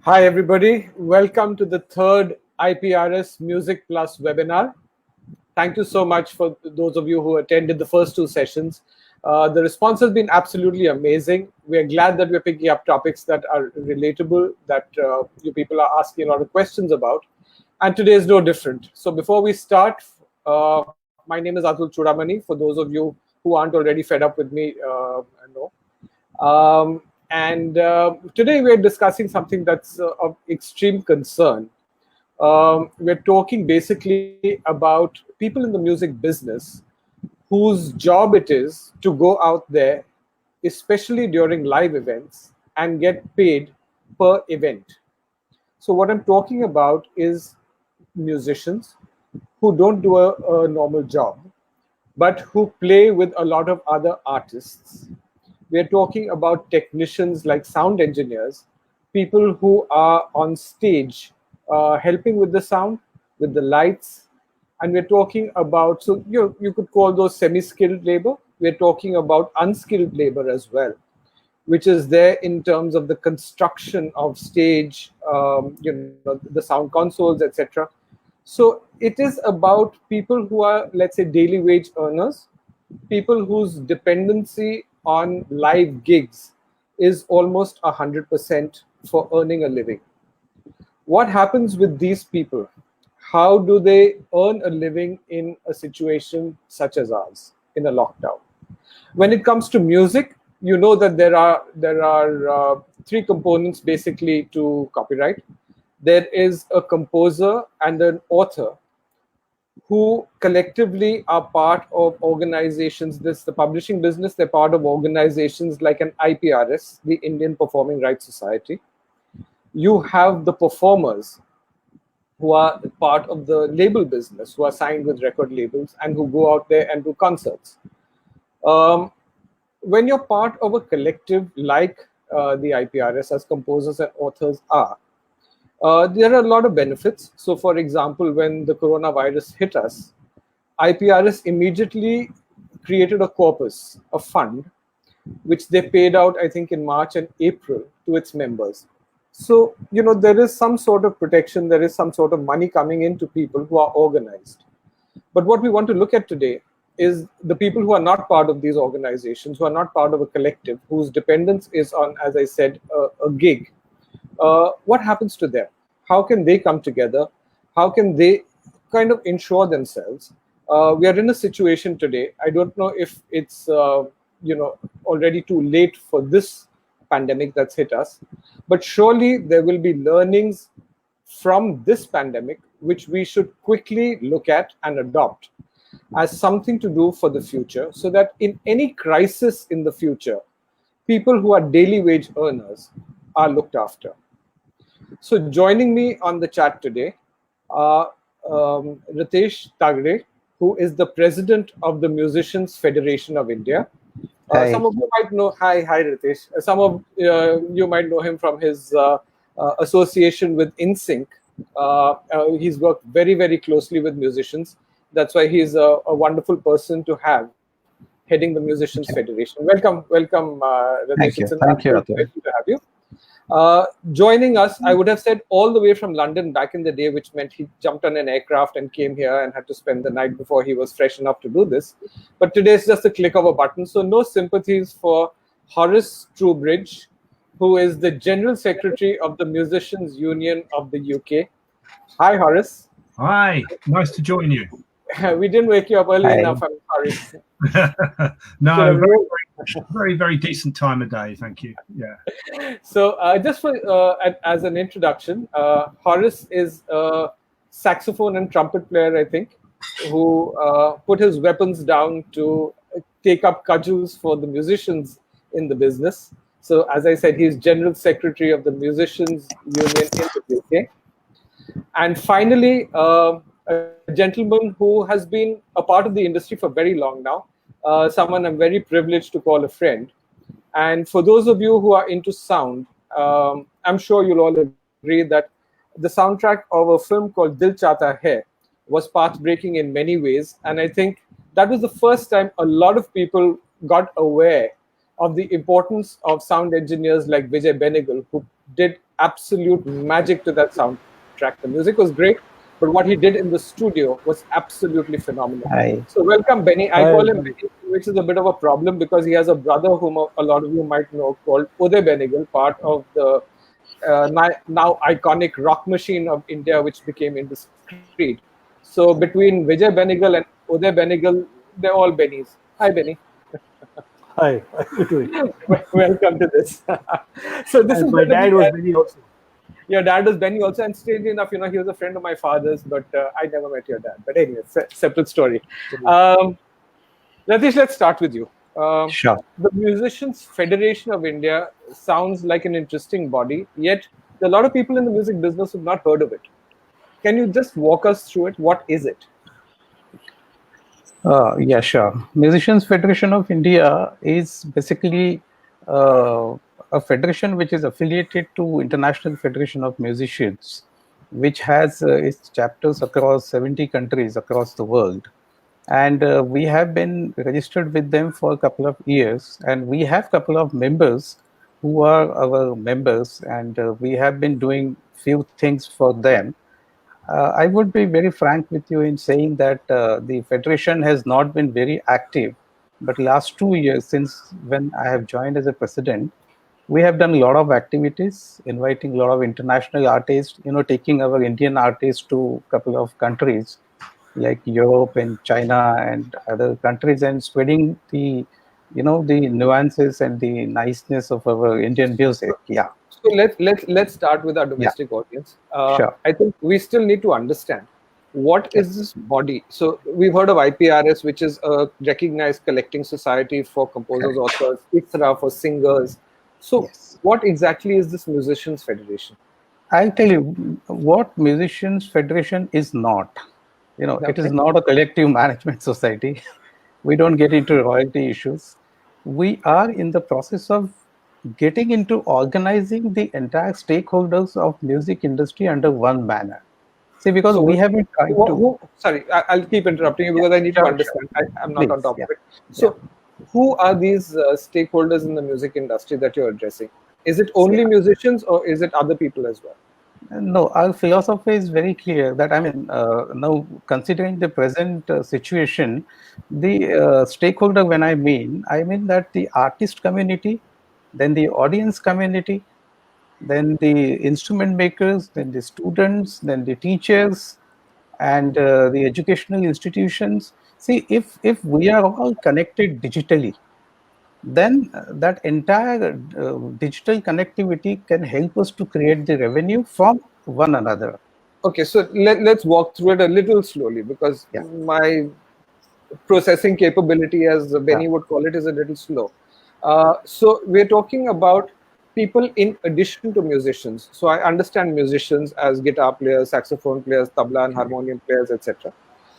Hi, everybody. Welcome to the third IPRS Music Plus webinar. Thank you so much for those of you who attended the first two sessions. The response has been absolutely amazing. We are glad that we're picking up topics that are relatable, that you people are asking a lot of questions about. And today is no different. So before we start, my name is Atul Chudamani. For those of you who aren't already fed up with me, I know. And today we're discussing something that's of extreme concern. We're talking basically about people in the music business whose job it is to go out there, especially during live events, and get paid per event. So what I'm talking about is musicians who don't do a normal job, but who play with a lot of other artists. We're talking about technicians like sound engineers, people who are on stage helping with the sound, with the lights. And we're talking about, so you could call those semi-skilled labor. We're talking about unskilled labor as well, which is there in terms of the construction of stage, the sound consoles, etc. So it is about people who are, let's say, daily wage earners, people whose dependency on live gigs is almost 100% for earning a living. What happens with these people? How do they earn a living in a situation such as ours, in a lockdown? When it comes to music, you know that there are three components basically to copyright. There is a composer and an author who collectively are part of organizations. The publishing business, they're part of organizations like an IPRS, the Indian Performing Rights Society. You have the performers who are part of the label business, who are signed with record labels and who go out there and do concerts. When you're part of a collective like the IPRS, as composers and authors are, there are a lot of benefits. So, for example, when the coronavirus hit us, IPRS immediately created a corpus, a fund, which they paid out, I think, in March and April to its members. So, there is some sort of protection, there is some sort of money coming into people who are organized. But what we want to look at today is the people who are not part of these organizations, who are not part of a collective, whose dependence is on, as I said, a gig. What happens to them? How can they come together? How can they kind of insure themselves? We are in a situation today. I don't know if it's already too late for this pandemic that's hit us, but surely there will be learnings from this pandemic which we should quickly look at and adopt as something to do for the future, so that in any crisis in the future, people who are daily wage earners are looked after. So joining me on the chat today are Ritesh Tagre, who is the president of the Musicians Federation of India. Some of you might know, hi Ritesh. Some of you might know him from his association with InSync. He's worked very, very closely with musicians. That's why he's a wonderful person to have heading the Musicians Federation. Welcome, Ritesh. Thank you. It's an Thank you, absolute pleasure to have you. Joining us, I would have said all the way from London back in the day, which meant he jumped on an aircraft and came here and had to spend the night before he was fresh enough to do this. But today it's just a click of a button. So no sympathies for Horace Trubridge, who is the General Secretary of the Musicians Union of the UK. Hi, Horace. Hi, nice to join you. We didn't wake you up early enough, I'm sorry. No, very, very decent time of day, thank you. Yeah. So just for as an introduction, Horace is a saxophone and trumpet player, I think, who put his weapons down to take up cudgels for the musicians in the business. So as I said, he's General Secretary of the Musicians Union in the UK. And finally, a gentleman who has been a part of the industry for very long now, someone I'm very privileged to call a friend. And for those of you who are into sound, I'm sure you'll all agree that the soundtrack of a film called Dil Chahta Hai was path-breaking in many ways. And I think that was the first time a lot of people got aware of the importance of sound engineers like Vijay Banegal, who did absolute magic to that soundtrack. The music was great, but what he did in the studio was absolutely phenomenal. Hi. So welcome, Benny. I Hi. call him Benny, which is a bit of a problem because he has a brother whom a lot of you might know called Uday Banegal, part of the now iconic rock machine of India, which became Indiscreet. So between Vijay Banegal and Uday Banegal, they're all Bennies. Hi, Benny. Hi. How are you doing? Welcome to this. So this is And my going to be dad was Benny also. your dad was Benny also, and strangely enough, he was a friend of my father's, but I never met your dad. But anyway, separate story. Um, Ratish, let's start with you. Sure. The Musicians Federation of India sounds like an interesting body, yet there are a lot of people in the music business who've not heard of it. Can you just walk us through it? What is it? Yeah, sure. Musicians Federation of India is basically uh, a federation which is affiliated to International Federation of Musicians, which has its chapters across 70 countries across the world. And we have been registered with them for a couple of years, and we have a couple of members who are our members, and we have been doing few things for them. I would be very frank with you in saying that the federation has not been very active, but last 2 years since when I have joined as a president, we have done a lot of activities, inviting a lot of international artists, taking our Indian artists to a couple of countries like Europe and China and other countries, and spreading the nuances and the niceness of our Indian music. Yeah, So let's start with our yeah, domestic audience. sure. I think we still need to understand what is Yes, this body. So we've heard of IPRS, which is a recognized collecting society for composers, correct. authors, ISRA for singers. So Yes. what exactly is this Musicians Federation? I'll tell you what Musicians Federation is not. It is Okay. not a collective management society. We don't get into royalty issues. We are in the process of getting into organizing the entire stakeholders of music industry under one banner. See, because we So have been trying to. sorry, I'll keep interrupting you Yeah, because I need to sure, sure. understand. I'm not on Please, top yeah, of it. yeah, So who are these stakeholders in the music industry that you're addressing? Is it see, only musicians or is it other people as well? no, our philosophy is very clear that, I mean, now considering the present situation, the stakeholder, when I mean that the artist community, then the audience community, then the instrument makers, then the students, then the teachers, and the educational institutions. See, if we are all connected digitally, then that entire digital connectivity can help us to create the revenue from one another. Okay, so let's walk through it a little slowly because Yeah, my processing capability, as yeah, Benny would call it, is a little slow. So we're talking about people in addition to musicians. So I understand musicians as guitar players, saxophone players, tabla and correct. harmonium players, etc.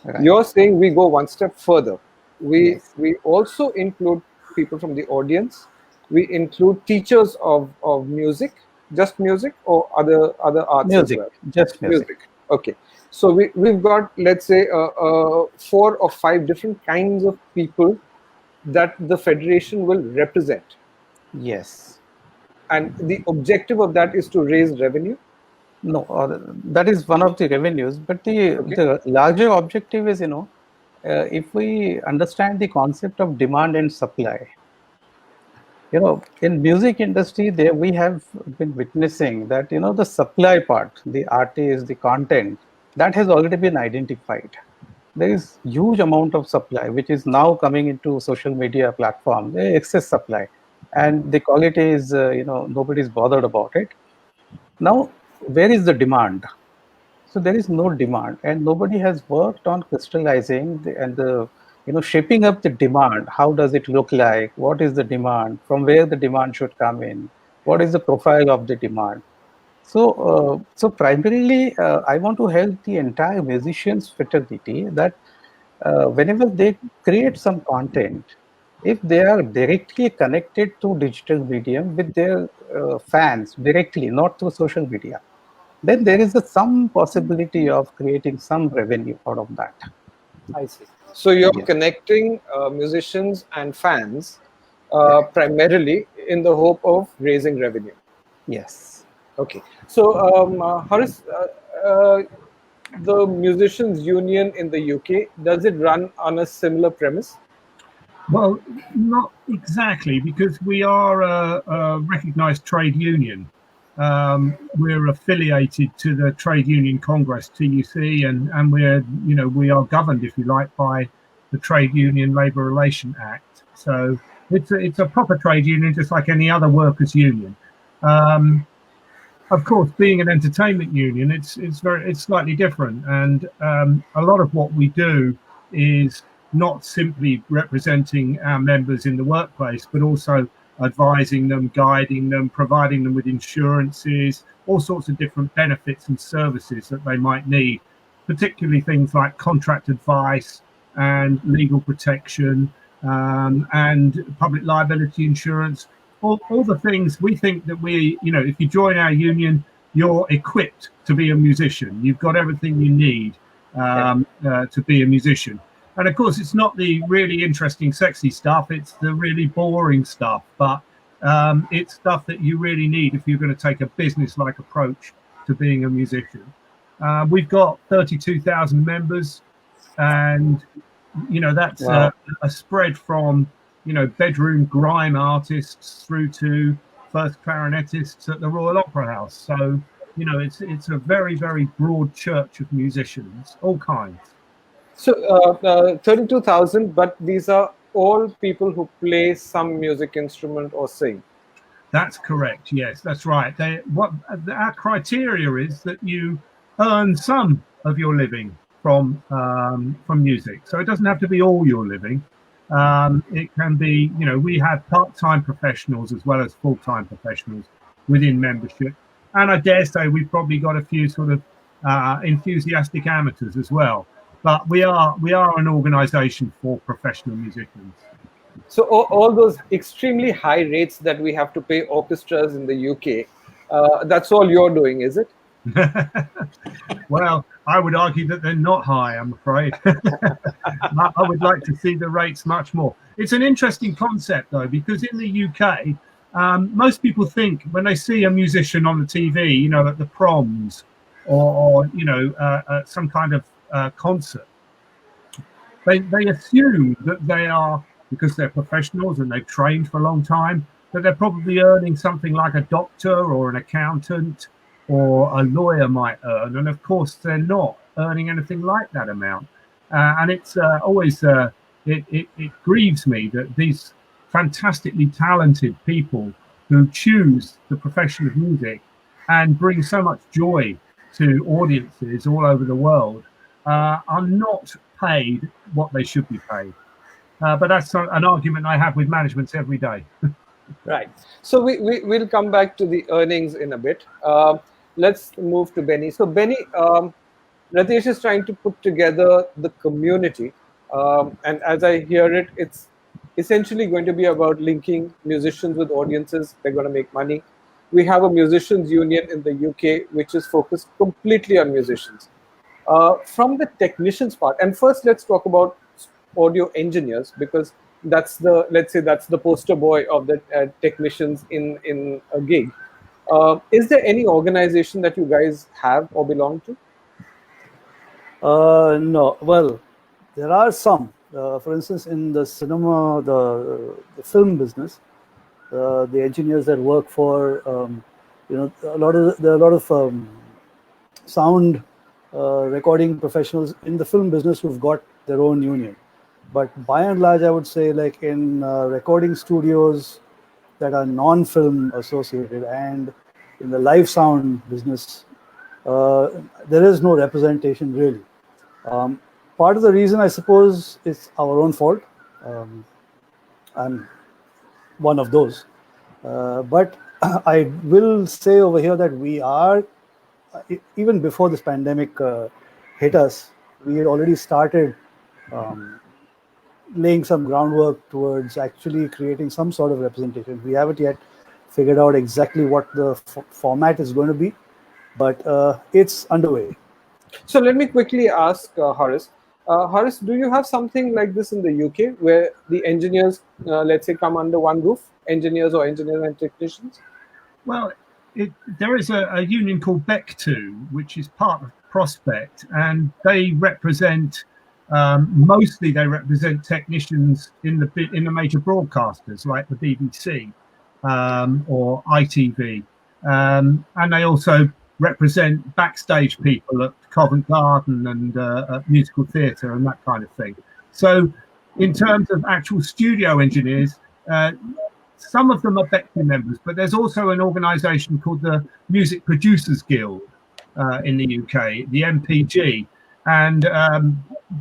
Right. You're saying we go one step further. Yes. We also include people from the audience. We include teachers of music, just music, or other arts as Music, well. just music. Music. Okay. So we've got, let's say, 4 or 5 different kinds of people that the federation will represent, Yes. and the objective of that is to raise revenue. No, that is one of the revenues, but the Okay. the larger objective is, if we understand the concept of demand and supply, in music industry, there we have been witnessing that, the supply part, the artist, the content, that has already been identified. There is huge amount of supply, which is now coming into social media platform, the excess supply. And the quality is, nobody's bothered about it. Now, where is the demand? So there is no demand, and nobody has worked on crystallizing shaping up the demand. How does it look like? What is the demand? From where the demand should come in? What is the profile of the demand? So primarily, I want to help the entire musicians fraternity that whenever they create some content, if they are directly connected to digital medium with their fans directly, not through social media, then there is some possibility of creating some revenue out of that. I see. So you're Yeah. connecting musicians and fans Correct. primarily in the hope of raising revenue. Yes. Okay. So, Horace, the musicians union in the UK, does it run on a similar premise? Well, not exactly, because we are a recognised trade union. We're affiliated to the Trade Union Congress (TUC), and we are governed, if you like, by the Trade Union Labour Relation Act. So it's a proper trade union, just like any other workers' union. Um, of course, being an entertainment union, it's slightly different, and a lot of what we do is not simply representing our members in the workplace, but also advising them, guiding them, providing them with insurances, all sorts of different benefits and services that they might need, particularly things like contract advice and legal protection, and public liability insurance, all the things we think that if you join our union, you're equipped to be a musician. You've got everything you need to be a musician. And of course, it's not the really interesting, sexy stuff. It's the really boring stuff. But it's stuff that you really need if you're going to take a business-like approach to being a musician. We've got 32,000 members, and that's Wow. a spread from bedroom grime artists through to first clarinetists at the Royal Opera House. So it's a very, very broad church of musicians, all kinds. So, 32,000, but these are all people who play some music instrument or sing. That's correct. Yes, that's right. What our criteria is that you earn some of your living from music. So it doesn't have to be all your living. It can be, we have part-time professionals as well as full-time professionals within membership, and I dare say we've probably got a few sort of enthusiastic amateurs as well. But we are an organisation for professional musicians. So, all those extremely high rates that we have to pay orchestras in the UK, that's all you're doing, is it? Well, I would argue that they're not high, I'm afraid. I would like to see the rates much more. It's an interesting concept, though, because in the UK, most people think when they see a musician on the TV, at the proms or at some kind of concert, they assume that they are, because they're professionals and they've trained for a long time, that they're probably earning something like a doctor or an accountant or a lawyer might earn. And of course, they're not earning anything like that amount. And it's always, it grieves me that these fantastically talented people who choose the profession of music and bring so much joy to audiences all over the world are not paid what they should be paid. But that's an argument I have with managements every day. Right. So, we'll come back to the earnings in a bit. Let's move to Benny. So, Benny, Ritesh is trying to put together the community. And as I hear it, it's essentially going to be about linking musicians with audiences. They're going to make money. We have a musicians union in the UK, which is focused completely on musicians. From the technicians part, and first let's talk about audio engineers, because that's the poster boy of the technicians in a gig. Is there any organization that you guys have or belong to? No. Well, there are some. For instance, in the cinema, the film business, the engineers that work for, there are a lot of sound recording professionals in the film business who've got their own union. But by and large, I would say, like in recording studios that are non-film associated and in the live sound business, there is no representation really. Part of the reason, I suppose, is our own fault. I'm one of those. But I will say over here that we are, even before this pandemic hit us, we had already started laying some groundwork towards actually creating some sort of representation. We haven't yet figured out exactly what the format is going to be, but it's underway. So let me quickly ask Horace. Horace, do you have something like this in the UK where the engineers, let's say, come under one roof, engineers or engineers and technicians? Well, there is a union called BEC2, which is part of Prospect, and they represent mostly technicians in the major broadcasters like the BBC or ITV, and they also represent backstage people at Covent Garden and at musical theatre and that kind of thing. So, in terms of actual studio engineers, some of them are BECTU members, but there's also an organisation called the Music Producers Guild in the UK, the MPG, and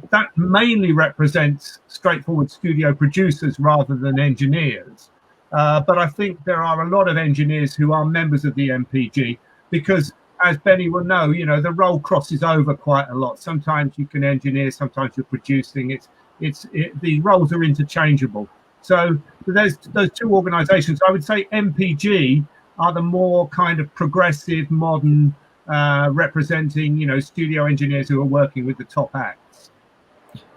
that mainly represents straightforward studio producers rather than engineers. But I think there are a lot of engineers who are members of the MPG because, as Benny will know, the role crosses over quite a lot. Sometimes you can engineer, sometimes you're producing. The roles are interchangeable. So there's those two organisations. I would say MPG are the more kind of progressive, modern, representing, studio engineers who are working with the top acts.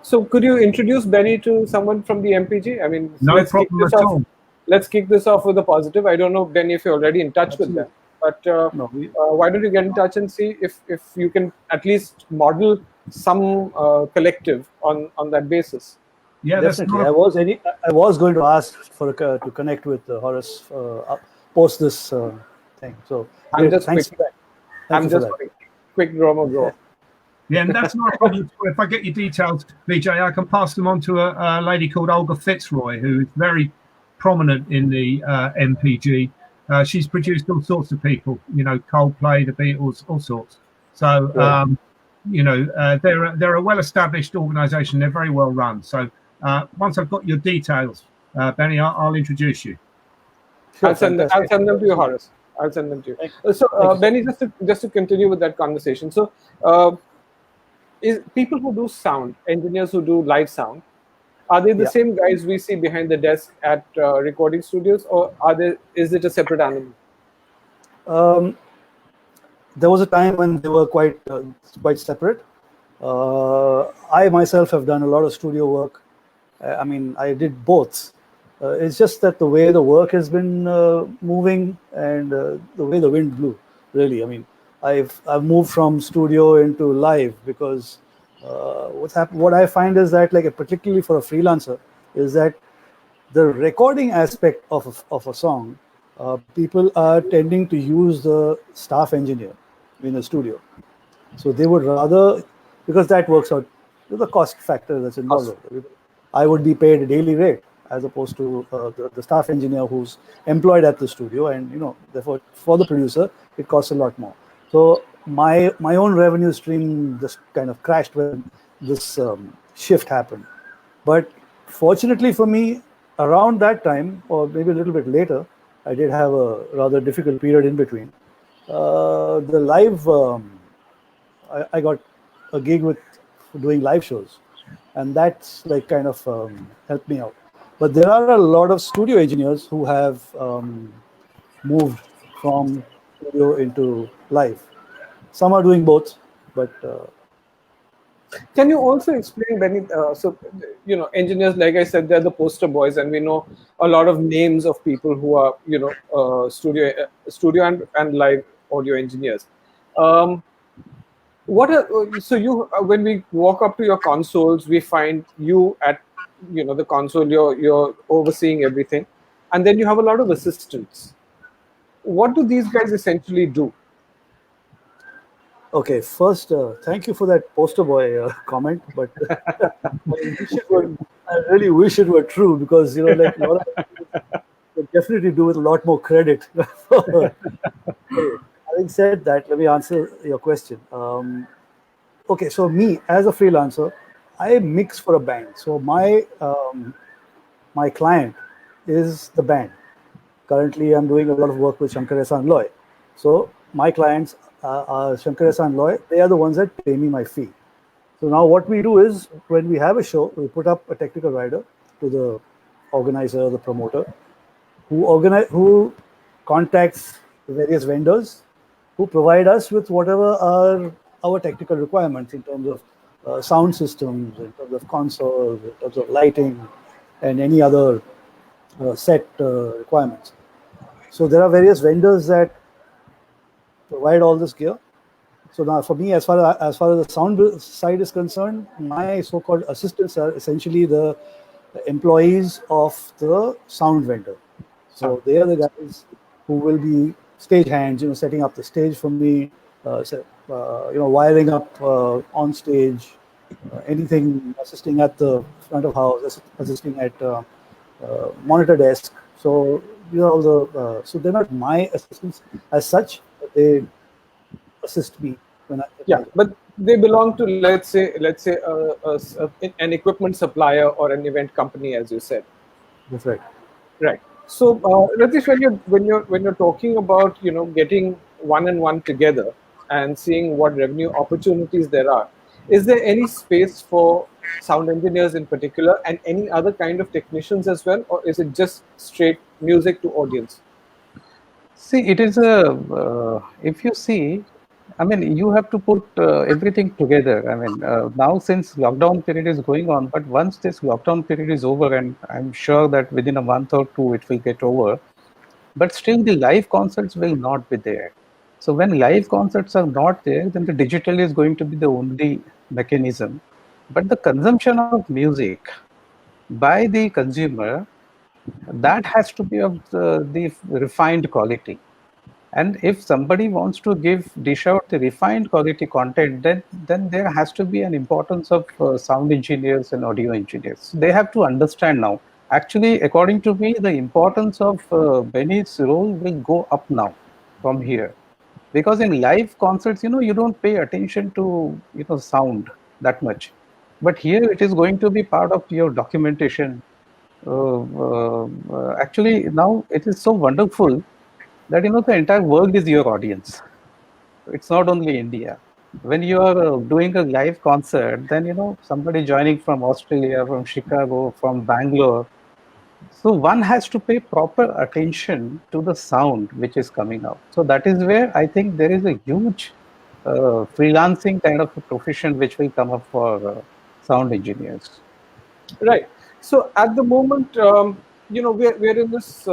So could you introduce Benny to someone from the MPG? I mean, no problem at all. Let's kick this off with a positive. I don't know, Benny, if you're already in touch with them, but why don't you get in touch and see if you can at least model some collective on that basis. Yeah, definitely. I was going to ask to connect with Horace post this thing. So I'm just thanks for that. I'm just quick drama go. Yeah, and that's not a problem. If I get your details, Vijay, I can pass them on to a lady called Olga Fitzroy, who is very prominent in the MPG. She's produced all sorts of people, Coldplay, the Beatles, all sorts. So, they're a well-established organisation. They're very well run. So once I've got your details, Benny, I'll introduce you. Sure, I'll send them to you, Horace. I'll send them to you. So, Benny, just to continue with that conversation. So, is people who do sound, engineers who do live sound, are they the same guys we see behind the desk at recording studios, or is it a separate animal? There was a time when they were quite separate. I myself have done a lot of studio work. I mean, I did both. It's just that the way the work has been moving and the way the wind blew, really. I mean, I've moved from studio into live because what I find is that, like, particularly for a freelancer, is that the recording aspect of a song, people are tending to use the staff engineer in the studio. So they would rather, because that works out, the cost factor that's involved. I would be paid a daily rate as opposed to the staff engineer who's employed at the studio, and therefore for the producer it costs a lot more. So my own revenue stream just kind of crashed when this shift happened. But fortunately for me, around that time, or maybe a little bit later, I did have a rather difficult period in between. The live, I got a gig with doing live shows, and that's like kind of helped me out. But there are a lot of studio engineers who have moved from studio into live. Some are doing both, but can you also explain, Benny? So, engineers, like I said, they're the poster boys, and we know a lot of names of people who are, studio and live audio engineers. When we walk up to your consoles, we find you at, the console. You're overseeing everything, and then you have a lot of assistants. What do these guys essentially do? Okay, first, thank you for that poster boy comment, but I really wish it were true, because, like, a lot of people definitely do with a lot more credit. Having said that, let me answer your question. Okay, so me as a freelancer, I mix for a band. So my client is the band. Currently, I'm doing a lot of work with Shankar Ehsaan Loy. So my clients are Shankar Ehsaan Loy. They are the ones that pay me my fee. So now what we do is, when we have a show, we put up a technical rider to the organizer, the promoter, who contacts the various vendors, who provide us with whatever are our technical requirements in terms of sound systems, in terms of consoles, in terms of lighting, and any other set requirements. So there are various vendors that provide all this gear. So now, for me, as far as the sound side is concerned, my so-called assistants are essentially the employees of the sound vendor. So they are the guys who will be stage hands, setting up the stage for me, wiring up on stage, anything, assisting at the front of house, assisting at monitor desk. So all the so they're not my assistants as such, but they assist me when I. Yeah, but they belong to, let's say an equipment supplier or an event company, as you said. That's right. Right. So, Ratish, when you're talking about getting one and one together and seeing what revenue opportunities there are, is there any space for sound engineers in particular and any other kind of technicians as well, or is it just straight music to audience? See, it is if you see, I mean, you have to put everything together. I mean, now since lockdown period is going on, but once this lockdown period is over, and I'm sure that within a month or two it will get over, but still the live concerts will not be there. So when live concerts are not there, then the digital is going to be the only mechanism. But the consumption of music by the consumer, that has to be of the refined quality. And if somebody wants to dish out the refined quality content, then there has to be an importance of sound engineers and audio engineers. They have to understand now. Actually, according to me, the importance of Benny's role will go up now from here, because in live concerts, you don't pay attention to sound that much, but here it is going to be part of your documentation. Actually, now it is so wonderful that the entire world is your audience. It's not only India. When you are doing a live concert, then somebody joining from Australia, from Chicago, from Bangalore. So one has to pay proper attention to the sound which is coming out. So that is where I think there is a huge freelancing kind of a profession which will come up for sound engineers. Right. So at the moment, we're in this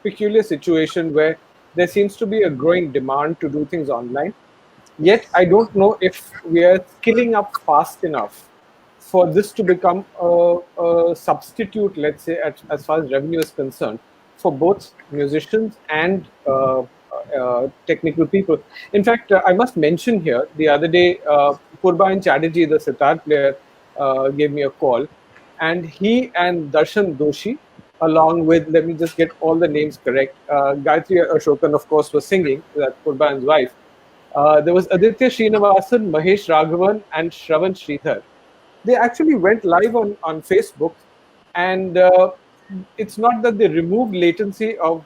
peculiar situation where there seems to be a growing demand to do things online. Yet I don't know if we are skilling up fast enough for this to become a substitute, let's say, as far as revenue is concerned, for both musicians and technical people. In fact, I must mention here, the other day, Purbain Chatterjee, the sitar player, gave me a call, and he and Darshan Doshi, along with, let me just get all the names correct, Gayatri Ashokan, of course, was singing, that's Purbain's wife. There was Aditya Srinivasan, Mahesh Raghavan, and Shravan Sridhar. They actually went live on Facebook, and it's not that they removed latency of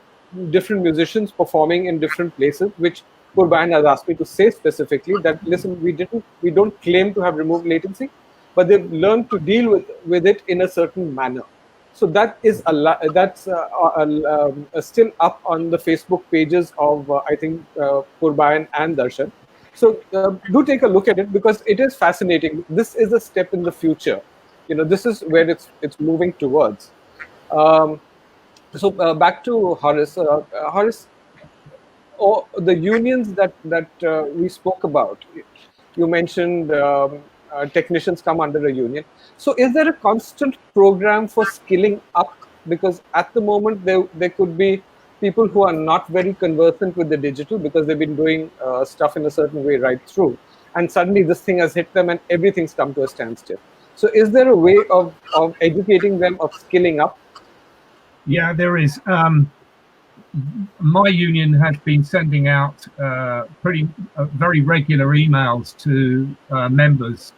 different musicians performing in different places, which Purbain has asked me to say specifically that, listen, we don't claim to have removed latency, but they've learned to deal with it in a certain manner. So that is that's still up on the Facebook pages of I think Purbain and Darshan. So do take a look at it, because it is fascinating. This is a step in the future. This is where it's moving towards. So back to Horace. Horace, or the unions that we spoke about. You mentioned technicians come under a union. So is there a constant program for skilling up? Because at the moment there could be people who are not very conversant with the digital because they've been doing stuff in a certain way right through, and suddenly this thing has hit them and everything's come to a standstill. So is there a way of educating them, of skilling up? Yeah, there is. My union has been sending out very regular emails to members,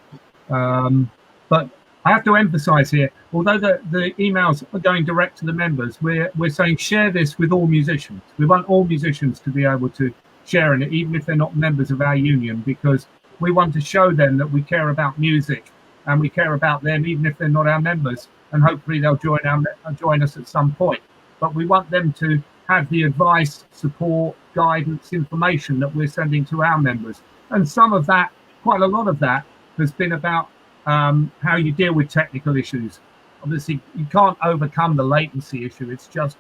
but I have to emphasize here, although the emails are going direct to the members, we're saying share this with all musicians. We want all musicians to be able to share in it, even if they're not members of our union, because we want to show them that we care about music and we care about them, even if they're not our members, and hopefully they'll join us at some point. But we want them to have the advice, support, guidance, information that we're sending to our members. And some of that, quite a lot of that, has been about how you deal with technical issues. Obviously, you can't overcome the latency issue. It's just,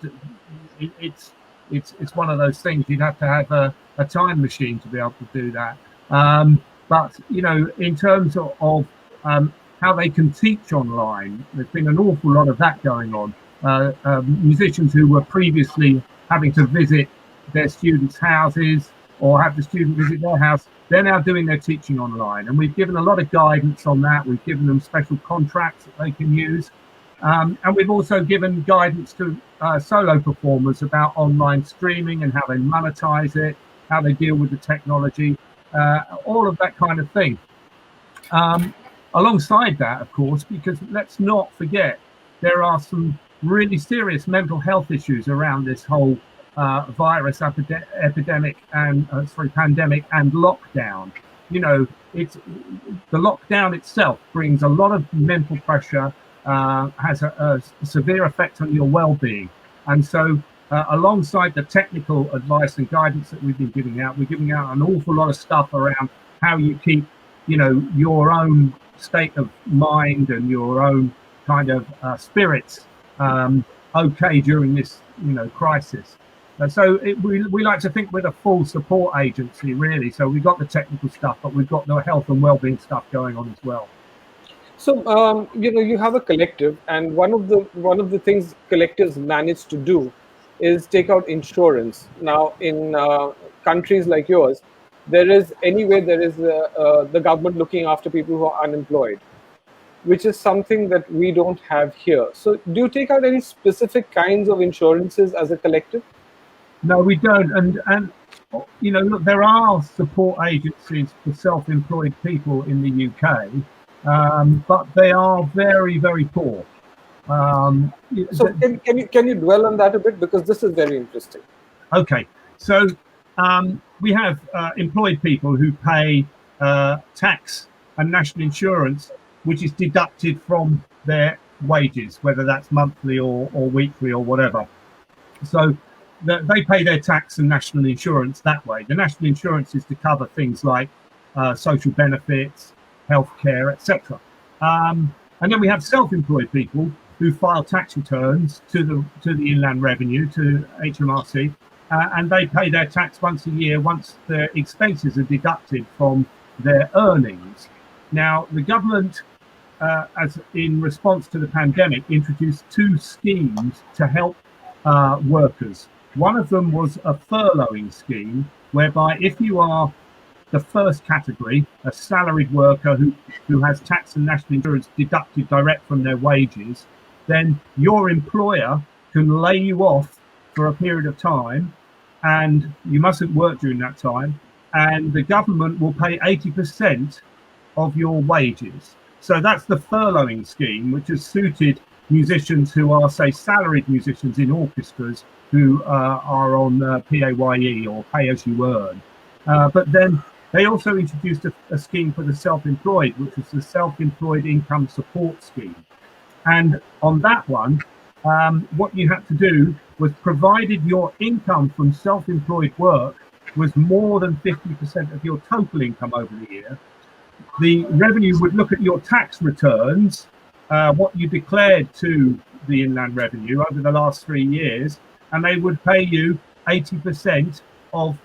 it's one of those things. You'd have to have a a time machine to be able to do that. But you know, in terms of how they can teach online, there's been an awful lot of that going on. Musicians who were previously having to visit their students' houses or have the student visit their house, they're now doing their teaching online. And we've given a lot of guidance on that. We've given them special contracts that they can use. And we've also given guidance to solo performers about online streaming and how they monetize it, how they deal with the technology, all of that kind of thing. Alongside that, of course, because let's not forget, there are some really serious mental health issues around this whole virus epidemic and pandemic and lockdown. You know, it's the lockdown itself brings a lot of mental pressure, has a severe effect on your well-being, and so alongside the technical advice and guidance that we've been giving out, we're giving out an awful lot of stuff around how you keep, you know, your own state of mind and your own kind of spirits okay during this, you know, crisis. So we like to think we're a full support agency, really. So we've got the technical stuff, but we've got the health and well-being stuff going on as well. So you know, you have a collective, and one of the things collectives manage to do is take out insurance. Now, in countries like yours, there is the government looking after people who are unemployed, which is something that we don't have here. So do you take out any specific kinds of insurances as a collective? No, we don't. And you know, look, there are support agencies for self-employed people in the UK, but they are very, very poor. So can you dwell on that a bit, because this is very interesting. Okay, so we have employed people who pay tax and national insurance, which is deducted from their wages, whether that's monthly or weekly or whatever. So they pay their tax and national insurance that way. The national insurance is to cover things like social benefits, healthcare, etc. And then we have self-employed people who file tax returns to the Inland Revenue, to HMRC, and they pay their tax once a year, once their expenses are deducted from their earnings. Now, the government, as in response to the pandemic, introduced two schemes to help workers. One of them was a furloughing scheme, whereby if you are the first category, a salaried worker who has tax and national insurance deducted direct from their wages, then your employer can lay you off for a period of time, and you mustn't work during that time, and the government will pay 80% of your wages. So that's the furloughing scheme, which has suited musicians who are, say, salaried musicians in orchestras who are on PAYE or pay as you earn. But then they also introduced a scheme for the self-employed, which was the Self-Employed Income Support Scheme. And on that one, what you had to do was, provided your income from self-employed work was more than 50% of your total income over the year, the revenue would look at your tax returns, what you declared to the Inland Revenue over the last 3 years, and they would pay you 80% of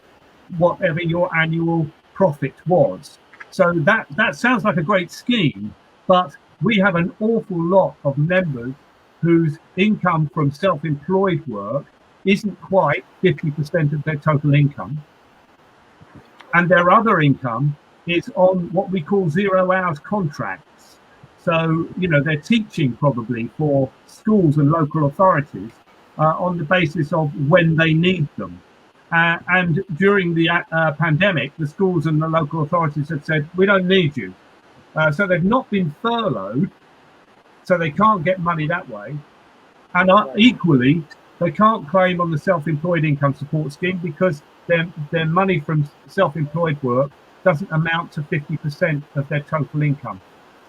whatever your annual profit was. So that sounds like a great scheme, but we have an awful lot of members whose income from self-employed work isn't quite 50% of their total income, and their other income is on what we call 0 hours contracts. So, you know, they're teaching probably for schools and local authorities on the basis of when they need them. And during the pandemic, the schools and the local authorities have said, we don't need you. So they've not been furloughed, so they can't get money that way. And equally, they can't claim on the self-employed income support scheme because their money from self-employed work doesn't amount to 50% of their total income.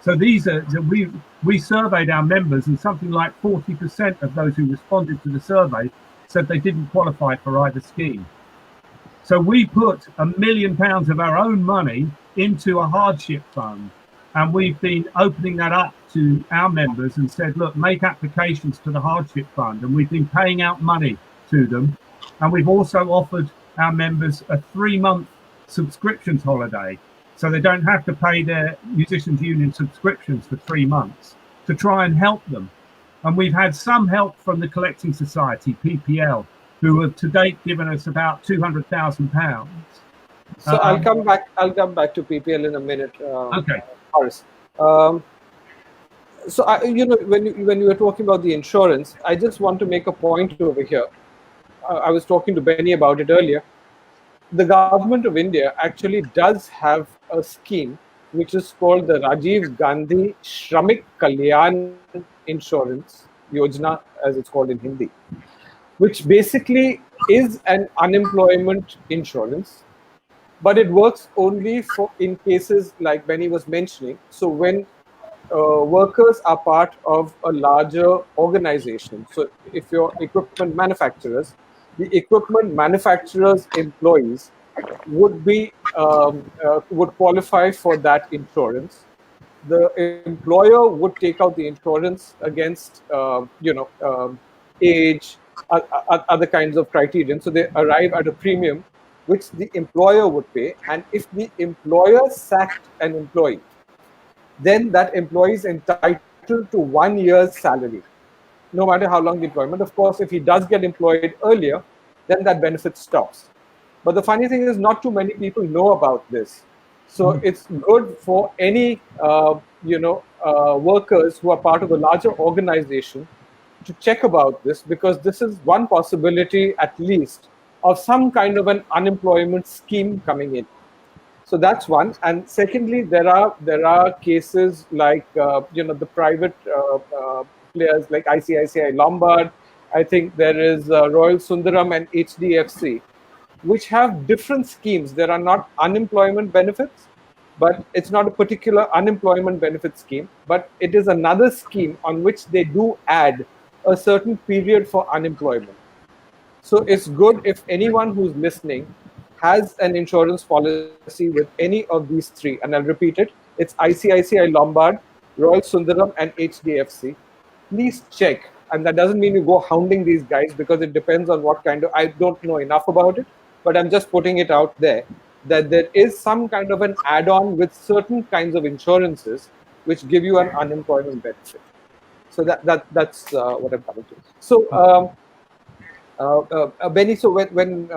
So we surveyed our members, and something like 40% of those who responded to the survey said they didn't qualify for either scheme. So we put £1 million of our own money into a hardship fund, and we've been opening that up to our members and said, look, make applications to the hardship fund, and we've been paying out money to them. And we've also offered our members a 3-month subscriptions holiday, so they don't have to pay their musicians union subscriptions for 3 months, to try and help them. And we've had some help from the Collecting Society, PPL, who have to date given us about £200,000. So I'll come back to PPL in a minute. Okay. Horace. So when you were talking about the insurance, I just want to make a point over here. I was talking to Benny about it earlier. The government of India actually does have a scheme which is called the Rajiv Gandhi Shramik Kalyan Insurance Yojana, as it's called in Hindi, which basically is an unemployment insurance, but it works only for in cases like Benny was mentioning. So when workers are part of a larger organization. So if you're equipment manufacturers, the equipment manufacturers' employees would be would qualify for that insurance. The employer would take out the insurance against age, other kinds of criterion. So they arrive at a premium which the employer would pay, and if the employer sacked an employee, then that employee is entitled to 1 year's salary, no matter how long the employment. Of course, if he does get employed earlier, then that benefit stops. But the funny thing is, not too many people know about this. So it's good for any workers who are part of a larger organization to check about this, because this is one possibility, at least, of some kind of an unemployment scheme coming in. So that's one. And secondly, there are cases like the private players like ICICI Lombard. I think there is Royal Sundaram and HDFC, which have different schemes. There are not unemployment benefits, but it's not a particular unemployment benefit scheme, but it is another scheme on which they do add a certain period for unemployment. So it's good if anyone who's listening has an insurance policy with any of these three, and I'll repeat it, it's ICICI Lombard, Royal Sundaram, and HDFC. Please check. And that doesn't mean you go hounding these guys, because it depends on what kind of, I don't know enough about it, but I'm just putting it out there that there is some kind of an add-on with certain kinds of insurances which give you an unemployment benefit. So that's what I'm coming to. So Benny, so when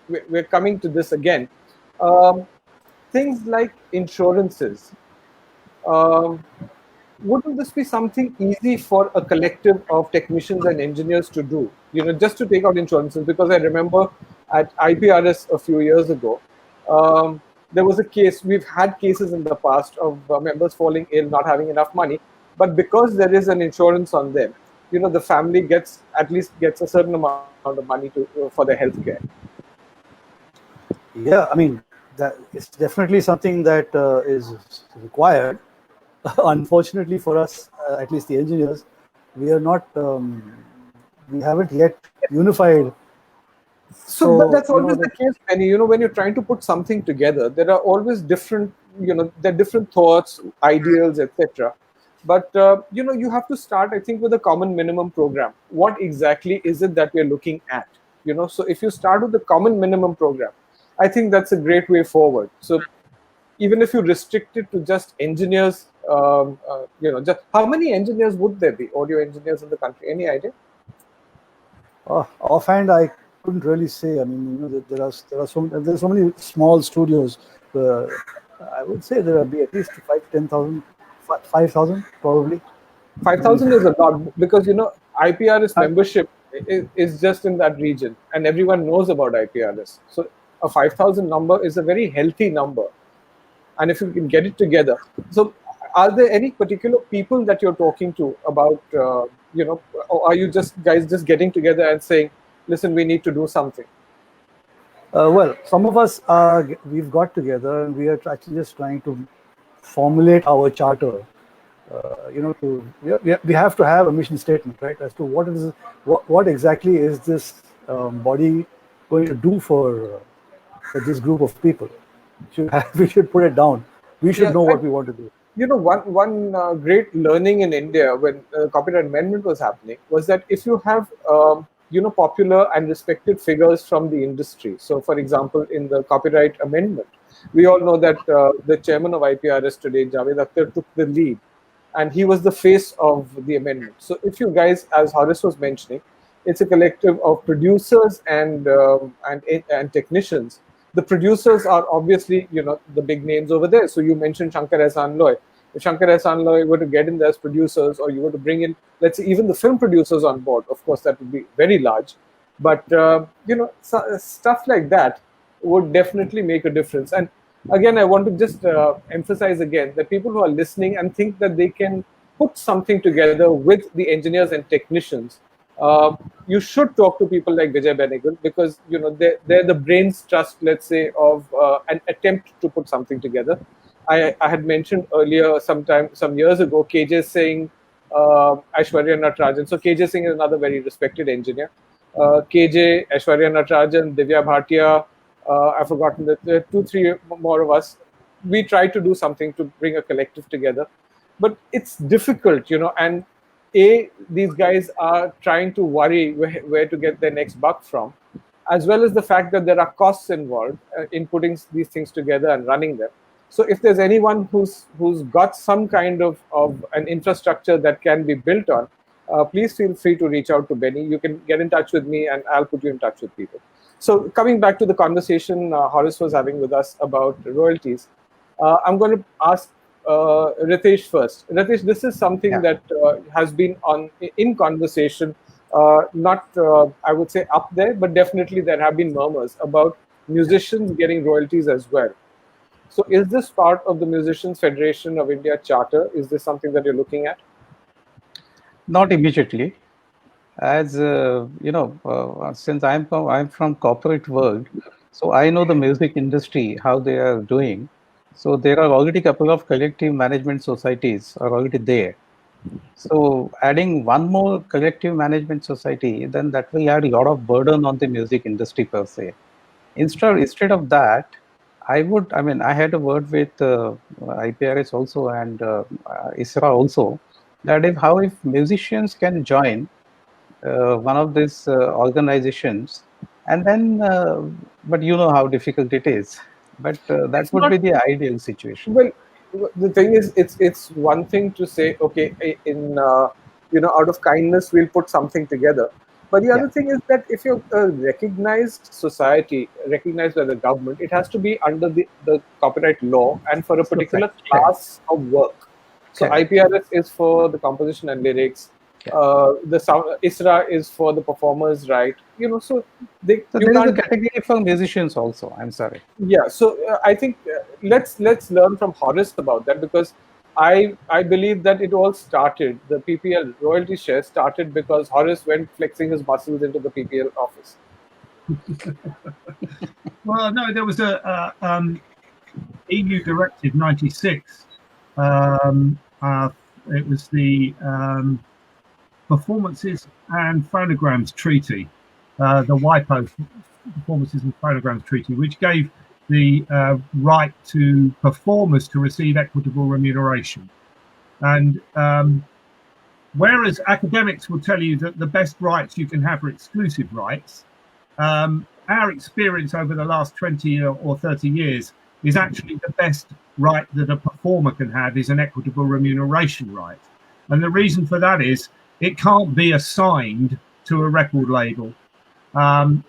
we're coming to this again, things like insurances, wouldn't this be something easy for a collective of technicians and engineers to do? Just to take out insurances, because I remember at IPRS a few years ago, there was a case. We've had cases in the past of members falling ill, not having enough money, but because there is an insurance on them, the family gets a certain amount of money for their health care. Yeah, I mean, that it's definitely something that is required. Unfortunately for us, at least the engineers, we are not, we haven't yet unified. So but that's always the case, Penny. When you're trying to put something together, there are always different, there are different thoughts, ideals, etc. But you have to start, I think, with a common minimum program. What exactly is it that we're looking at? So if you start with the common minimum program, I think that's a great way forward. So even if you restrict it to just engineers, just how many engineers would there be, audio engineers in the country? Any idea? Offhand, I couldn't really say. I mean, there's so many small studios. I would say there will be at least 5,000 probably. 5,000 is a lot, because IPRS membership is just in that region, and everyone knows about IPRS. So a 5,000 number is a very healthy number, and if you can get it together. So are there any particular people that you're talking to about, or are you guys just getting together and saying, listen, we need to do something? Well, some of us we've got together, and we are actually just trying to formulate our charter. We have to have a mission statement, right, as to what exactly is this body going to do for this group of people. We should put it down. We should know what we want to do. One great learning in India when copyright amendment was happening was that if you have popular and respected figures from the industry. So, for example, in the copyright amendment, we all know that the chairman of IPRS today, Javed Akhtar, took the lead, and he was the face of the amendment. So, if you guys, as Horace was mentioning, it's a collective of producers and technicians. The producers are obviously the big names over there. So you mentioned Shankar Ehsaan Loy. If Shankar Ehsaan Loy were to get in there as producers, or you were to bring in, let's say, even the film producers on board, of course that would be very large. But stuff like that would definitely make a difference. And again, I want to just emphasize again that people who are listening and think that they can put something together with the engineers and technicians, you should talk to people like Vijay Banegal, because they're the brains trust, let's say, of an attempt to put something together. I had mentioned earlier, some years ago, KJ Singh, Aishwarya Natarajan. So KJ Singh is another very respected engineer. KJ, Aishwarya Natarajan, Divya Bhatia, I've forgotten that there are 2-3 more of us. We try to do something to bring a collective together, but it's difficult, and these guys are trying to worry where to get their next buck from, as well as the fact that there are costs involved in putting these things together and running them. So if there's anyone who's got some kind of an infrastructure that can be built on, please feel free to reach out to Benny. You can get in touch with me and I'll put you in touch with people. So coming back to the conversation Horace was having with us about royalties, I'm going to ask Ritesh first. Ritesh, this is something that has been in conversation, not I would say up there, but definitely there have been murmurs about musicians getting royalties as well. So is this part of the Musicians Federation of India Charter? Is this something that you're looking at? Not immediately. As since I'm from corporate world, so I know the music industry, how they are doing. So there are already a couple of collective management societies are already there. So adding one more collective management society, then that will add a lot of burden on the music industry per se. Instead of that, I had a word with IPRS also and ISRA also, that if musicians can join one of these organizations, and then but you know how difficult it is, but that would be the ideal situation. Well, the thing is, it's one thing to say, okay, in out of kindness we'll put something together, but the other thing is that if you're a recognized society, recognized by the government, it has to be under the copyright law and for a particular class of work. So IPRS is for the composition and lyrics. The sound, ISRA is for the performers, right? So there is a category for musicians also. I'm sorry. Yeah, so I think let's learn from Horace about that, because I believe that it all started, the PPL royalty share started because Horace went flexing his muscles into the PPL office. Well, no, there was a EU Directive 96. It was the Performances and Phonograms Treaty, the WIPO Performances and Phonograms Treaty, which gave the right to performers to receive equitable remuneration. And whereas academics will tell you that the best rights you can have are exclusive rights, our experience over the last 20 or 30 years is actually the best right that a performer can have is an equitable remuneration right. And the reason for that is it can't be assigned to a record label.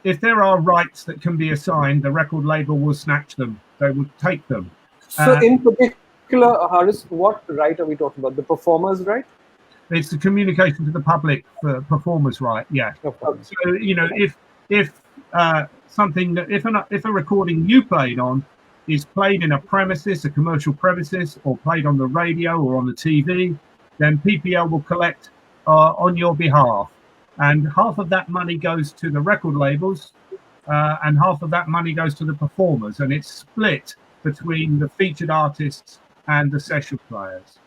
If there are rights that can be assigned, the record label will snatch them. They will take them. So in particular, Horace, what right are we talking about? The performer's right? It's the communication to the public for performer's right, yeah. Okay. So, if a recording you played on is played in a premises, a commercial premises, or played on the radio or on the TV, then PPL will collect on your behalf, and half of that money goes to the record labels and half of that money goes to the performers, and it's split between the featured artists and the session players.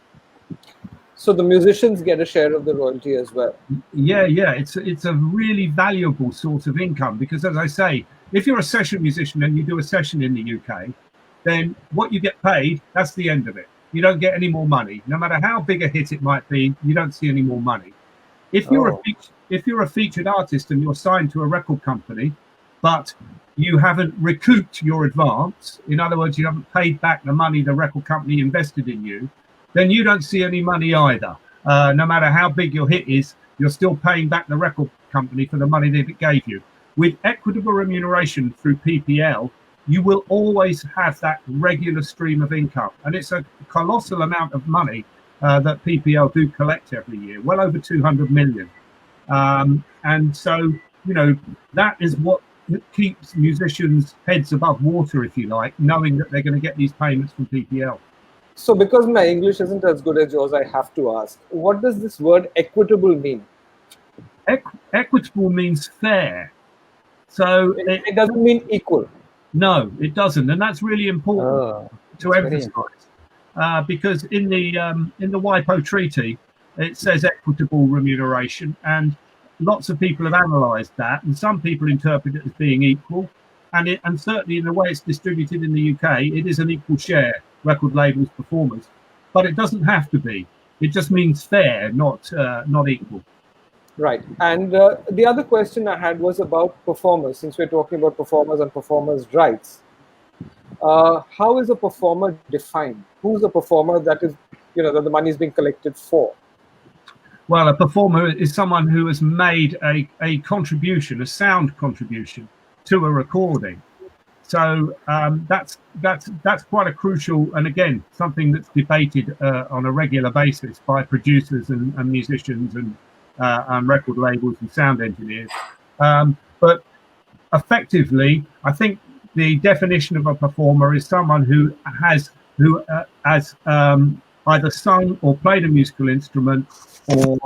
So the musicians get a share of the royalty as well. Yeah, it's a really valuable source of income, because as I say, if you're a session musician and you do a session in the UK, then what you get paid, that's the end of it. You don't get any more money. No matter how big a hit it might be, you don't see any more money. If you're a featured artist and you're signed to a record company, but you haven't recouped your advance, in other words, you haven't paid back the money the record company invested in you, then you don't see any money either. No matter how big your hit is, you're still paying back the record company for the money that it gave you. With equitable remuneration through PPL, you will always have that regular stream of income. And it's a colossal amount of money that PPL do collect every year, well over 200 million. And so, that is what keeps musicians' heads above water, if you like, knowing that they're going to get these payments from PPL. So because my English isn't as good as yours, I have to ask, what does this word equitable mean? Equitable means fair. So it doesn't mean equal. No, it doesn't. And that's really important to emphasize. Because in the WIPO treaty, it says equitable remuneration, and lots of people have analysed that, and some people interpret it as being equal, and certainly in the way it's distributed in the UK, it is an equal share, record labels, performers, but it doesn't have to be. It just means fair, not equal. Right. And the other question I had was about performers, since we're talking about performers and performers' rights. How is a performer defined? Who's the performer that is, that the money is being collected for? Well, a performer is someone who has made a contribution, a sound contribution to a recording. So that's quite a crucial, and again, something that's debated on a regular basis by producers and musicians and record labels and sound engineers. But effectively, I think the definition of a performer is someone who has either sung or played a musical instrument or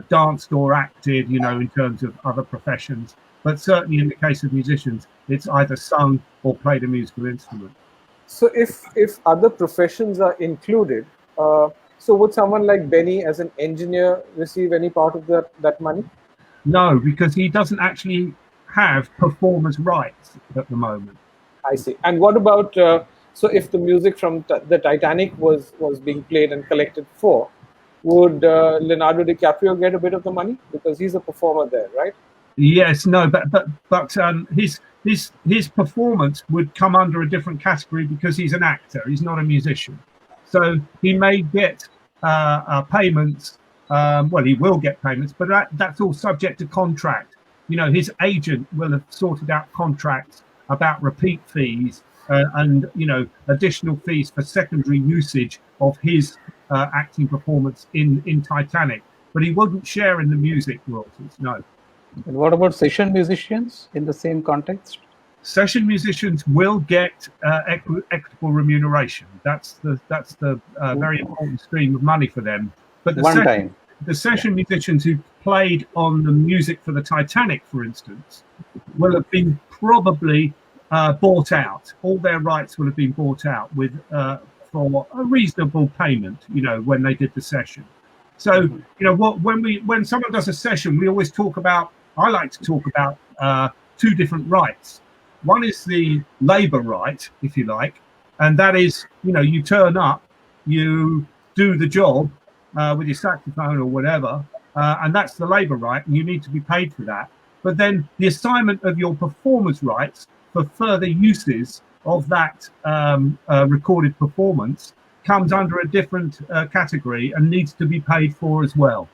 danced or acted, in terms of other professions. But certainly in the case of musicians, it's either sung or played a musical instrument. So if other professions are included, so would someone like Benny as an engineer receive any part of that money? No, because he doesn't actually have performers' rights at the moment. I see. And what about, so if the music from the Titanic was being played and collected for, would Leonardo DiCaprio get a bit of the money? Because he's a performer there, right? Yes, no, but his performance would come under a different category because he's an actor. He's not a musician. So he may get payments. Well, he will get payments, but that's all subject to contract. His agent will have sorted out contracts about repeat fees and additional fees for secondary usage of his acting performance in Titanic. But he wouldn't share in the music royalties. No. And what about session musicians in the same context? Session musicians will get equitable remuneration. That's the very important stream of money for them. But the session musicians who played on the music for the Titanic, for instance, will have been probably bought out. All their rights will have been bought out with for a reasonable payment. When they did the session. So when someone does a session, we always talk about. I like to talk about two different rights. One is the labour right, if you like, and that is, you turn up, you do the job with your saxophone or whatever, and that's the labour right, and you need to be paid for that. But then the assignment of your performance rights for further uses of that recorded performance comes under a different category and needs to be paid for as well.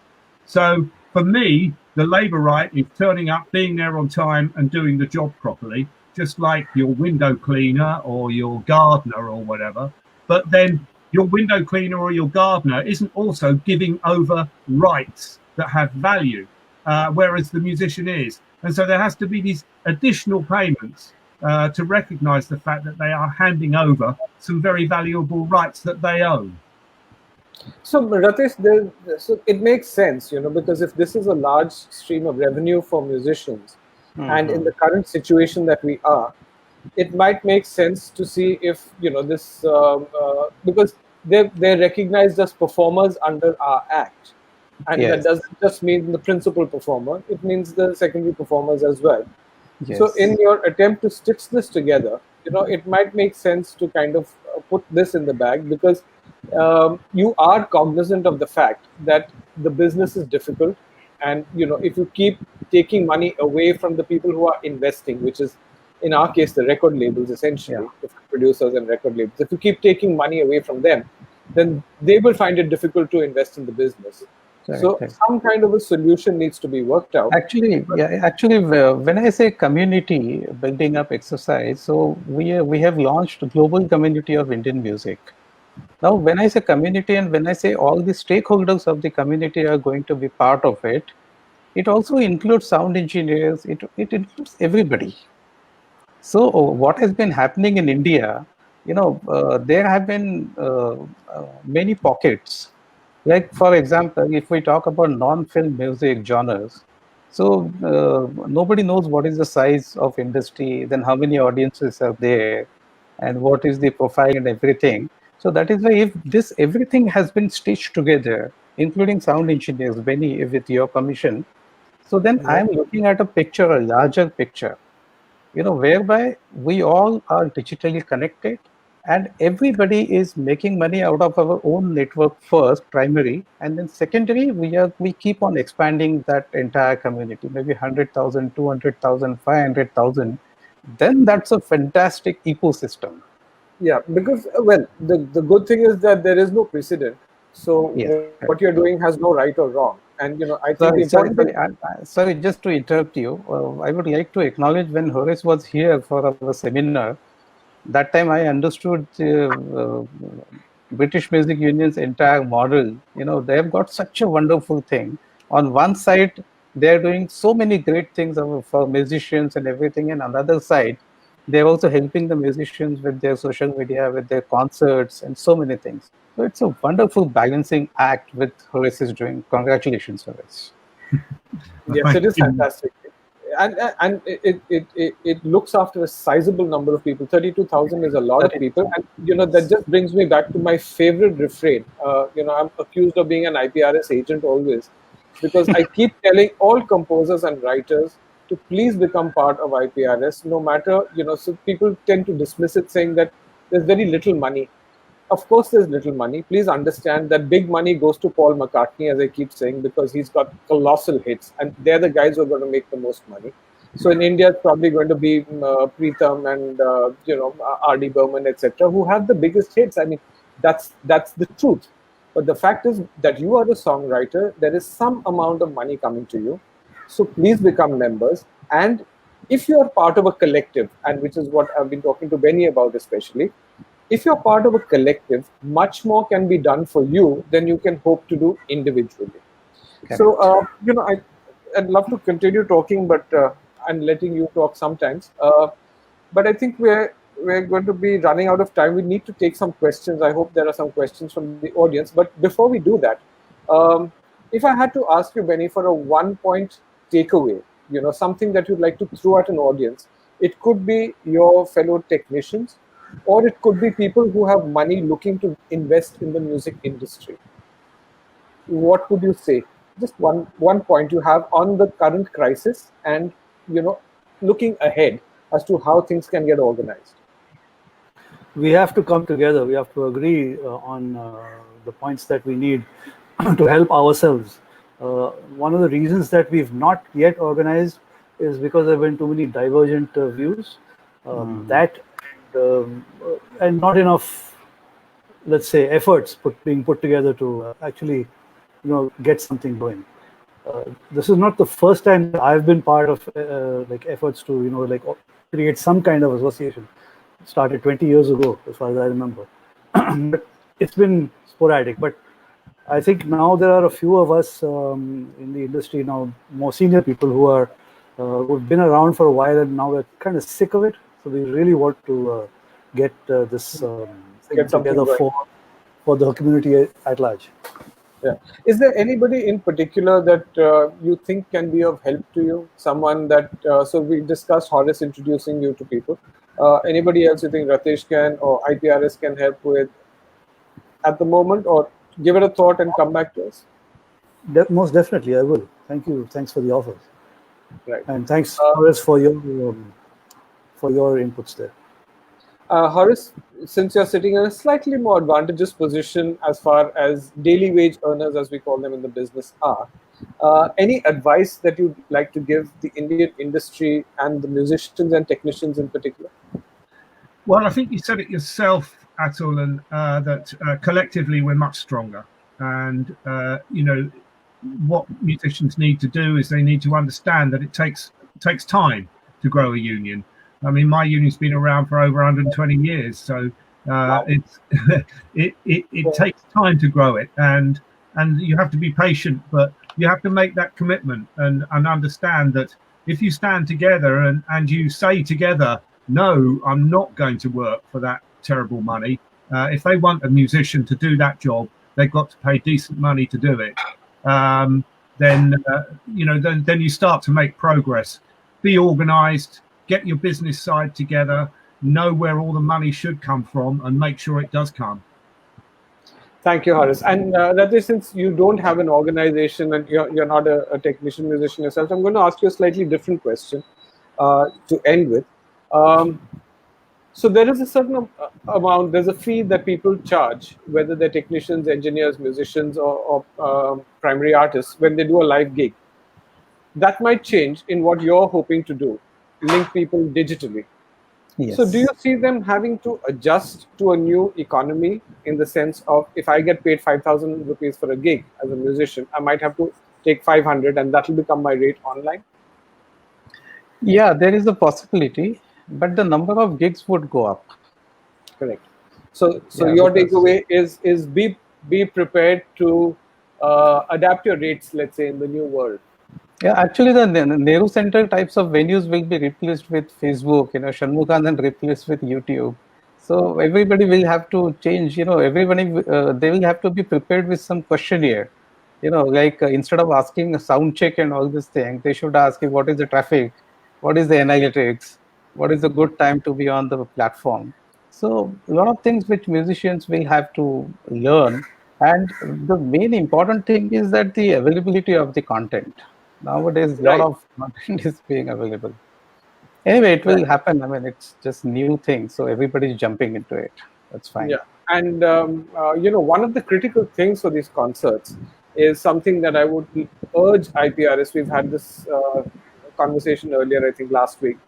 So for me, the labour right is turning up, being there on time and doing the job properly, just like your window cleaner or your gardener or whatever. But then your window cleaner or your gardener isn't also giving over rights that have value, whereas the musician is. And so there has to be these additional payments to recognise the fact that they are handing over some very valuable rights that they own. So Ratesh, so it makes sense, because if this is a large stream of revenue for musicians, and in the current situation that we are, it might make sense to see if this because they're recognized as performers under our act, and that doesn't just mean the principal performer; it means the secondary performers as well. Yes. So in your attempt to stitch this together, it might make sense to kind of put this in the bag, because you are cognizant of the fact that the business is difficult. And if you keep taking money away from the people who are investing, which is in our case the record labels, essentially, Yeah. the producers and record labels, if you keep taking money away from them, then they will find it difficult to invest in the business. Correct, So correct. some kind of a solution needs to be worked out. Actually, when I say community building up exercise, so we have launched global community of Indian music. Now, when I say community and when I say all the stakeholders of the community are going to be part of it, it also includes sound engineers. It includes everybody. So what has been happening in India, there have been many pockets. Like, for example, if we talk about non-film music genres, so nobody knows what is the size of industry, then how many audiences are there, and what is the profile and everything. So that is why if this everything has been stitched together, including sound engineers, Benny, with your permission, so then I Yeah. am looking at a picture, a larger picture, whereby we all are digitally connected and everybody is making money out of our own network first, primary, and then secondary, we keep on expanding that entire community, maybe 100,000, 200,000, 500,000. Then that's a fantastic ecosystem. Yeah, because well, the good thing is that there is no precedent. So Yes. what you're doing has no right or wrong. And I think the Sorry, important thing. sorry, just to interrupt you. I would like to acknowledge when Horace was here for our seminar. That time I understood British Music Union's entire model. They've got such a wonderful thing. On one side, they're doing so many great things for musicians and everything, and on the other side, they're also helping the musicians with their social media, with their concerts, and so many things. So it's a wonderful balancing act with Horace is doing. Congratulations, Horace. Yes, Thank it is you. fantastic, and it looks after a sizable number of people. 32,000 is a lot of people, and that just brings me back to my favorite refrain. I'm accused of being an IPRS agent always, because I keep telling all composers and writers to please become part of IPRS, no matter So people tend to dismiss it, saying that there's very little money. Of course, there's little money. Please understand that big money goes to Paul McCartney, as I keep saying, because he's got colossal hits, and they're the guys who are going to make the most money. So in India, it's probably going to be Preetham and R.D. Burman, etc., who have the biggest hits. I mean, that's the truth. But the fact is that you are a songwriter. There is some amount of money coming to you. So please become members. And if you are part of a collective, and which is what I've been talking to Benny about especially, if you're part of a collective, much more can be done for you than you can hope to do individually. So, I'd love to continue talking, but I'm letting you talk sometimes. But I think we're going to be running out of time. We need to take some questions. I hope there are some questions from the audience. But before we do that, if I had to ask you, Benny, for a one-point takeaway, something that you'd like to throw at an audience, it could be your fellow technicians, or it could be people who have money looking to invest in the music industry. What would you say? Just one point you have on the current crisis, and looking ahead as to how things can get organized. We have to come together. We have to agree on the points that we need to help ourselves. One of the reasons that we've not yet organized is because there have been too many divergent views. That and not enough, let's say, efforts being put together to actually, get something going. This is not the first time that I've been part of like efforts to, create some kind of association. It started 20 years ago, as far as I remember. But it's been sporadic. But I think now there are a few of us in the industry now, more senior people who've been around for a while, and now we're kind of sick of it. So we really want to get this thing together for the community at large. Yeah. Is there anybody in particular that you think can be of help to you? Someone that, so we discussed Horace introducing you to people. Anybody else you think Ratesh can or IPRS can help with at the moment, or give it a thought and come back to us? Most definitely, I will. Thank you. Thanks for the offers. Right. And thanks, Horace, for your inputs there. Horace, since you're sitting in a slightly more advantageous position as far as daily wage earners, as we call them in the business, are, Any advice that you'd like to give the Indian industry and the musicians and technicians in particular? Well, I think you said it yourself, Atul, and that collectively we're much stronger. And what musicians need to do is they need to understand that it takes time to grow a union. I mean, my union's been around for over 120 years, so it's it takes time to grow it, and you have to be patient, but you have to make that commitment and understand that if you stand together and you say together, no, I'm not going to work for that terrible money. If they want a musician to do that job, they've got to pay decent money to do it. Then you start to make progress. Be organised, get your business side together, know where all the money should come from, and make sure it does come. Thank you, Horace. And Rajesh, since you don't have an organization and you're not a technician musician yourself, I'm going to ask you a slightly different question to end with. So there is a certain amount, there's a fee that people charge, whether they're technicians, engineers, musicians, or primary artists, when they do a live gig. That might change in what you're hoping to do, link people digitally. Yes. So do you see them having to adjust to a new economy, in the sense of, if I get paid 5,000 rupees for a gig as a musician, I might have to take 500 and that will become my rate online? Yeah, there is a possibility, but the number of gigs would go up. Correct. So Yeah, your because- takeaway is be prepared to adapt your rates, let's say, in the new world. Yeah, actually, the Nehru Center types of venues will be replaced with Facebook, Shanmuganand replaced with YouTube. So everybody will have to change, everybody, they will have to be prepared with some questionnaire. Like instead of asking a sound check and all this thing, they should ask you, what is the traffic? What is the analytics? What is a good time to be on the platform? So a lot of things which musicians will have to learn. And the main important thing is that the availability of the content. Nowadays, a lot Right. of content is being available. Anyway, it will happen. I mean, it's just new things, so everybody's jumping into it. That's fine. Yeah. And one of the critical things for these concerts is something that I would urge IPRS. We've had this conversation earlier, I think last week.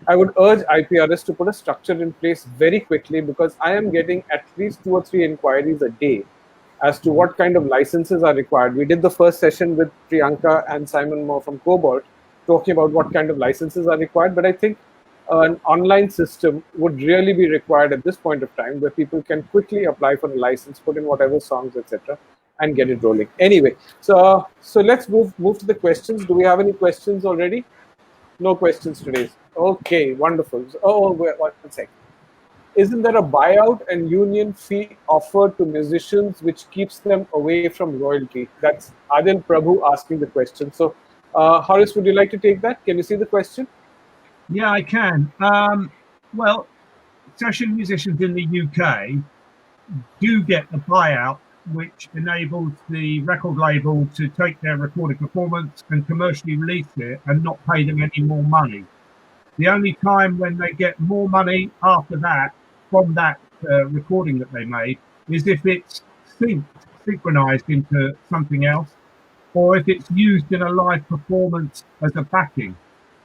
I would urge IPRS to put a structure in place very quickly, because I am getting at least 2 or 3 inquiries a day as to what kind of licenses are required. We did the first session with Priyanka and Simon Moore from Cobalt, talking about what kind of licenses are required. But I think an online system would really be required at this point of time, where people can quickly apply for a license, put in whatever songs, etc., and get it rolling. Anyway, so let's move to the questions. Do we have any questions already? No questions today. Okay, wonderful. Oh, wait, 1 second. Isn't there a buyout and union fee offered to musicians which keeps them away from royalty? That's Adil Prabhu asking the question. So, Horace, would you like to take that? Can you see the question? Yeah, I can. Well, session musicians in the UK do get the buyout, which enables the record label to take their recorded performance and commercially release it and not pay them any more money. The only time when they get more money after that from that recording that they made is if it's synchronized into something else, or if it's used in a live performance as a backing.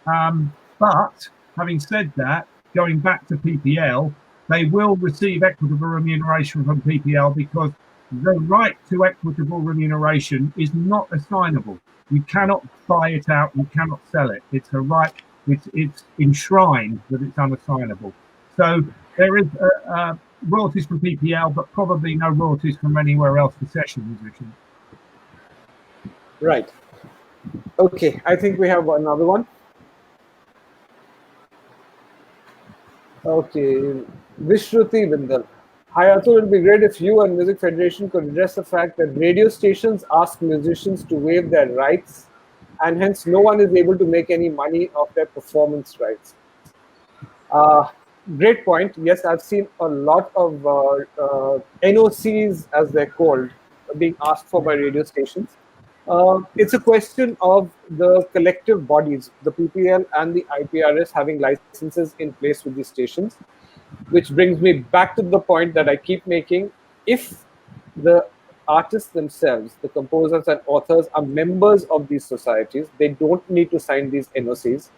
But having said that, going back to PPL, they will receive equitable remuneration from PPL, because the right to equitable remuneration is not assignable. You cannot buy it out, you cannot sell it. It's a right, it's enshrined that it's unassignable. So there is royalties from PPL, but probably no royalties from anywhere else for session musicians. Right. Okay, I think we have another one. Okay, Vishruti Vindal. Hi, Atul. It would be great if you and Music Federation could address the fact that radio stations ask musicians to waive their rights, and hence no one is able to make any money off their performance rights. Great point. Yes, I've seen a lot of NOCs, as they're called, being asked for by radio stations. It's a question of the collective bodies, the PPL and the IPRS, having licenses in place with these stations, which brings me back to the point that I keep making. If the artists themselves, the composers and authors, are members of these societies. They don't need to sign these NOCs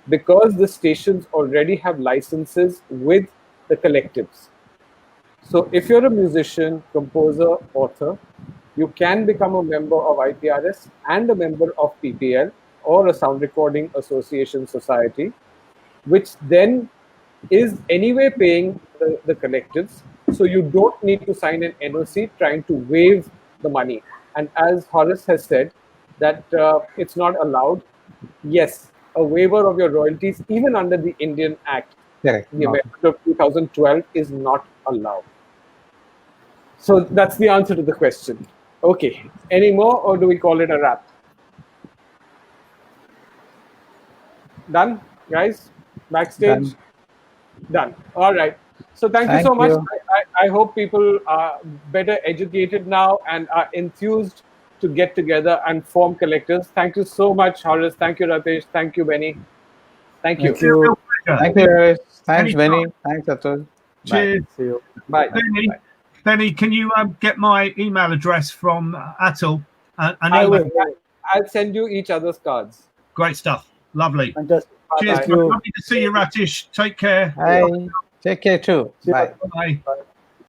because the stations already have licenses with the collectives. So if you're a musician, composer, author, you can become a member of IPRS and a member of PPL or a Sound Recording Association Society, which then is anyway paying the collectives. So you don't need to sign an NOC trying to waive the money. And as Horace has said, that it's not allowed. Yes, a waiver of your royalties, even under the Indian Act, Correct. the amendment of 2012, is not allowed. So that's the answer to the question. Okay, any more, or do we call it a wrap? Done, guys? Backstage? Done. All right. So thank you so much. I hope people are better educated now and are enthused to get together and form collectives. Thank you so much, Horace. Thank you, Ratesh. Thank you, Benny. Thank you. Thank you. Thank you, Horace. Thanks, Anytime. Benny. Thanks, Atul. Cheers. See you. Bye. Benny, Benny, can you get my email address from Atul? I will. I'll send you each other's cards. Great stuff. Lovely. Fantastic. Cheers. Thank you. Lovely to see you, Ratesh. Take care. Bye. Take care too. Bye. Bye. Bye.